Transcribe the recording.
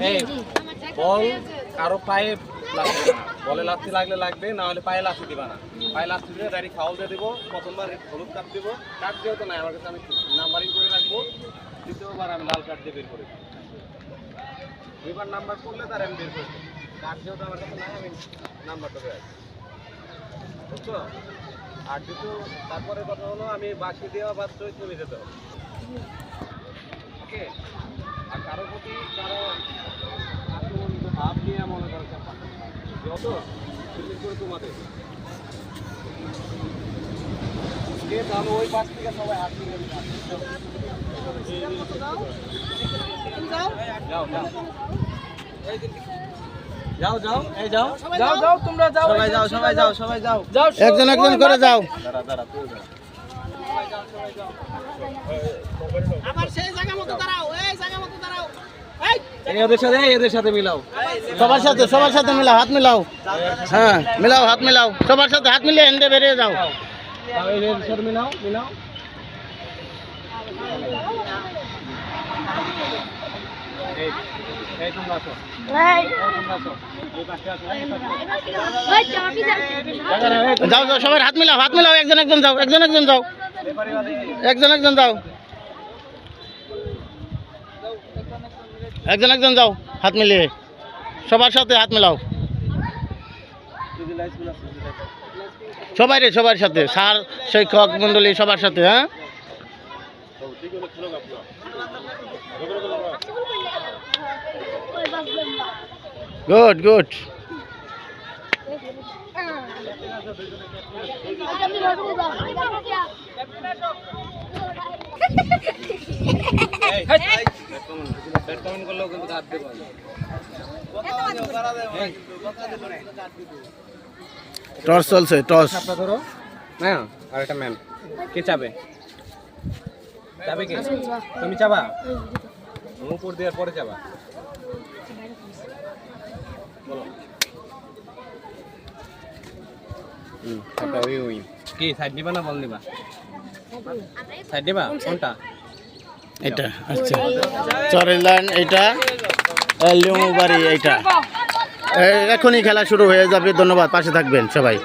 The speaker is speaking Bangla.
এই বল কারো পায়ে লাগবে না, বলে লাথি লাগলে লাগবে, না হলে পায়ে লাথি দিবা না। পায়ে লাথি দিয়ে ডাইরেক্ট ফাউল দিয়ে দেবো। প্রথমবার হলুদ কার্ড দেবো, কার্ড দিয়েও তো নাই আমার কাছে, আমি নাম্বারিং করে রাখবো। দ্বিতীয়বার আমি লাল কার্ড দিয়ে বের করে দেবো। দুইবার নাম্বার করলে তার আমি বের করে দেবো। কার্ড দিয়েও তো আমার কাছে নাই, আমি নাম্বারটা দেওয়া বুঝছো। আর যেহেতু তারপরে কথা হলো আমি বাকি দেওয়া বাদ চলে যেতে হবে। ওকে, আর কারো প্রতি কারো আক্রমণ ভাব নিয়ে মনে করো যত করে তোমাদের তাহলে ওই পাশ থেকে সবাই হাত নিয়ে যাও যাও এই যাও যাও যাও তোমরা যাও সবাই যাও সবাই যাও সবাই যাও যাও একজন একজন করে যাও। দাঁড়া দাঁড়া তুই যাও সবাই যাও সবাই যাও আবার সেই জায়গা মতো দাঁড়াও, এই জায়গা মতো দাঁড়াও। এই এদের সাথে মিলাও, সবার সাথে মিলাও, হাত মিলাও। হ্যাঁ মিলাও, হাত মিলাও, সবার সাথে হাত মিলিয়ে এনে বেরিয়ে যাও। এদের সাথে মিলাও মিলাও। এই তোমরা আসো, তোমরা আসো, এই পাশে আসো, এই পাশে। যাও যাও সবার হাত মিলাও, হাত মিলাও, একজন একজন যাও, একজন একজন যাও, একজন একজন যাও, একজন একজন যাও, হাত মিলিয়ে সবার সাথে হাত মিলাও। সবাই রে, সবার সাথে, স্যার শিক্ষক মন্ডলী সবার সাথে। হ্যাঁ গুড গুড। টস চলছে, টস। ধরো হ্যাঁ, আর একটা ম্যাম কে চাবে? চাবে কে? তুমি চাবা? উপর দেওয়ার পরে চাবা। বলো কি সাইড দিবা না বল দিবা? সাইড দিবা কোনটা? এটা আচ্ছা, চরের লাইন এটা, লিমু বাড়ি এইটা। এখনই খেলা শুরু হয়ে যাবে। ধন্যবাদ, পাশে থাকবেন সবাই।